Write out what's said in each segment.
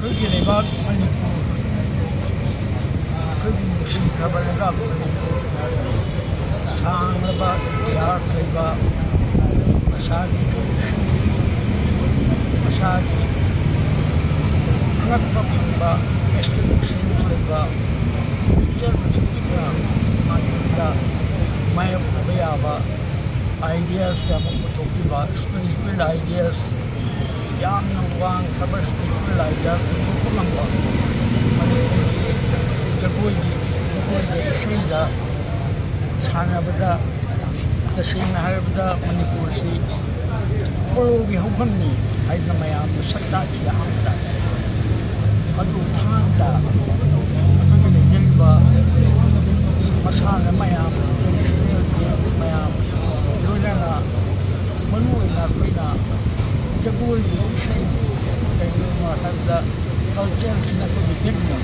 ꯑꯩꯈꯣꯏꯒꯤ ꯂꯩꯕꯥꯛ ꯃꯅꯤꯄꯨꯔ ꯑꯩꯈꯣꯏꯒꯤ ꯅꯨꯡꯁꯤꯈ꯭ꯔꯕ ꯂꯩꯕꯥꯛ ꯃꯅꯤꯄꯨꯔ ꯁꯥꯡꯂꯕ ꯏꯇꯤꯍꯥꯁ ꯂꯩꯕ ꯃꯁꯥꯒꯤ ꯇ꯭ꯔꯦꯗꯤꯁꯟ ꯃꯁꯥꯒꯤ ꯑꯉꯛꯄ ꯐꯪꯕ ꯑꯦꯁꯊꯦꯇꯤꯛ ꯁꯦꯟꯁ ꯂꯩꯕ ꯄꯤꯛꯆꯔ ꯃꯆꯨꯝꯗꯨꯅ ꯃꯥꯒꯤꯗ ꯃꯥꯌꯣꯛꯅꯕ ꯌꯥꯕ ideas yang membutuhkan spiritual ideas yang wangkaba spiritual ideas untuk membuat Manipur jagoi Srida sana benda tasing harapda Manipur si puro gihupam ni ay na mayam sakta siya hamda adu thanda atu ginigilba masana mayam mayam Luna Manuina Pina Jagul Shane Hadda culture na to begin mo.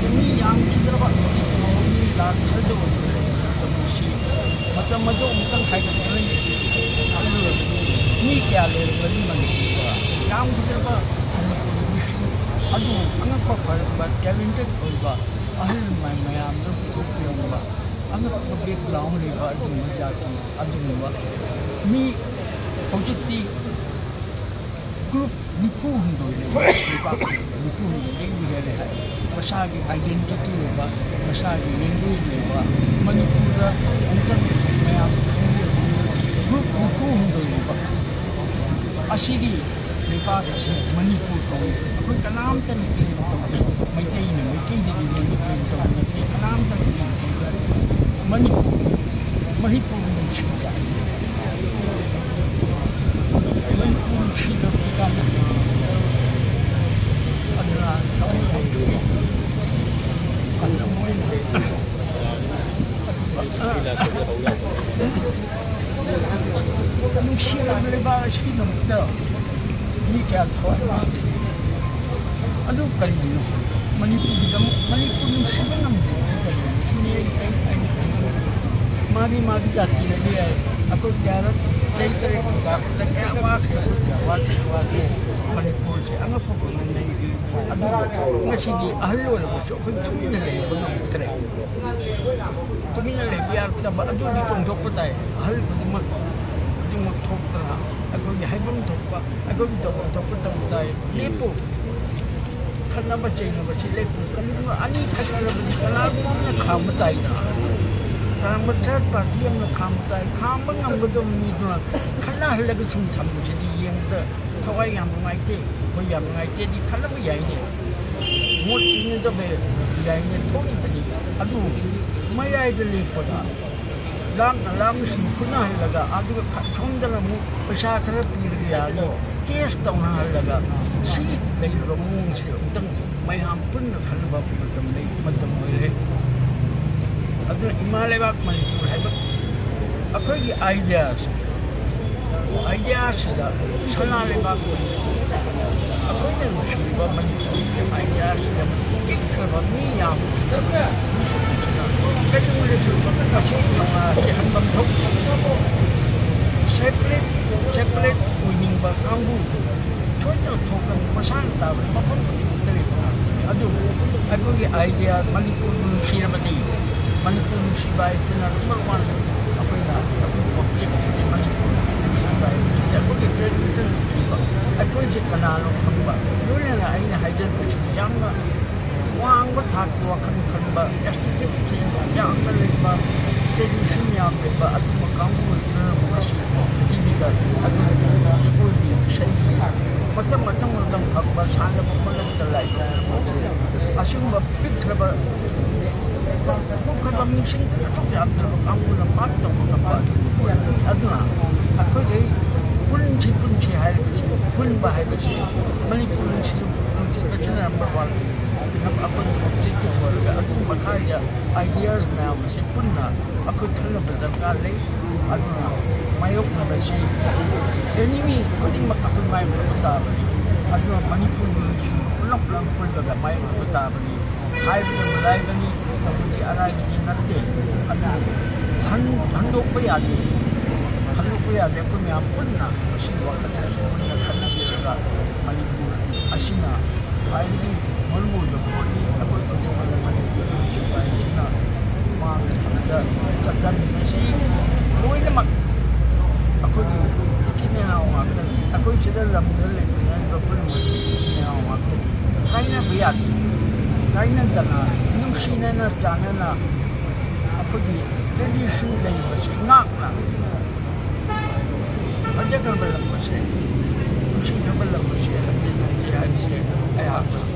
Yung yang kita ba ni la khado si macam umtang khai ka rin ni kya le bali man yang kita ba adu ang pa ba talented ba ahil mayam do to ba ang public long river mi objekti group nipu hundo nipu le masagi identity le masagi language le Manipura untuk mayam group nipu hundo le asigi lepa kasi Manipur ko ako kanam tan ni may kay di kanam tan Manipur Manipur mari jati lagi ay aku jarak dari kita lagi awak Manipur si ang apa pun nanti masih di ahli wala macam tu ni lagi banyak putra tu ni lagi biar kita ada di contoh putra ahli cuma thok na aku ni hai bang thok pa aku di thok putra lepo karena baca lepo kalau ani karena kalau na kham tai na karena third party yang kham bang betul ni tu karena lagi sum tham jadi yang thawai yang mengaite ko yang mengaite di kalau ya ini mot ini tu be ya ini thoni tadi aduh maya itu lepo dah lam kuna laga adu chongdala mu pasha thara pir ya lo case tauna laga si lai romung si utang mai ham pun khalba matam moire adu himalaya bak Manipur hai bak akhoi ideas da sana le bak akhoi ne shiba Manipur ideas da ikra ni ya cái người lịch sử của các sĩ thì hành động thúc separate winning và kambu thôi nó thuộc về một sáng tạo và một phần cái này adu aku cái idea Manipur si baik kena number one apa itu aku objek di Manipur si baik aku di tradition aku je kenal hamba dulu lah ini hajar presiden yang wang bertak wakan ba estetik yang terlibat tradition yang terlibat atau makamu masih tiga atau macam-macam orang apa sana pun terlai asyik berpikir terlibat bukan bermising atau yang kamu lempat atau lempat adna aku jadi pun hari pun bahaya bersih Manipur kecil number one aku objek keluarga aku makanya ideas na meskipun na aku terlalu berkali aku mayok na besi enemy kuding aku may berputar aku Manipur ulap lang pun juga may berputar ni hai betul mulai ni di arah ini nanti aku handuk bayadi aku ni ampun na mesin waktu pun na karena dia Manipur Asina, finally, one more the body, about the money, Mark, Tatan, Messi, going the Mak. I couldn't now, I could see the Lamdel and the Pullman now. China Biat, China Dana, New Shina Janana, I could be tradition language, not now. I just don't believe it. She never loved me. I have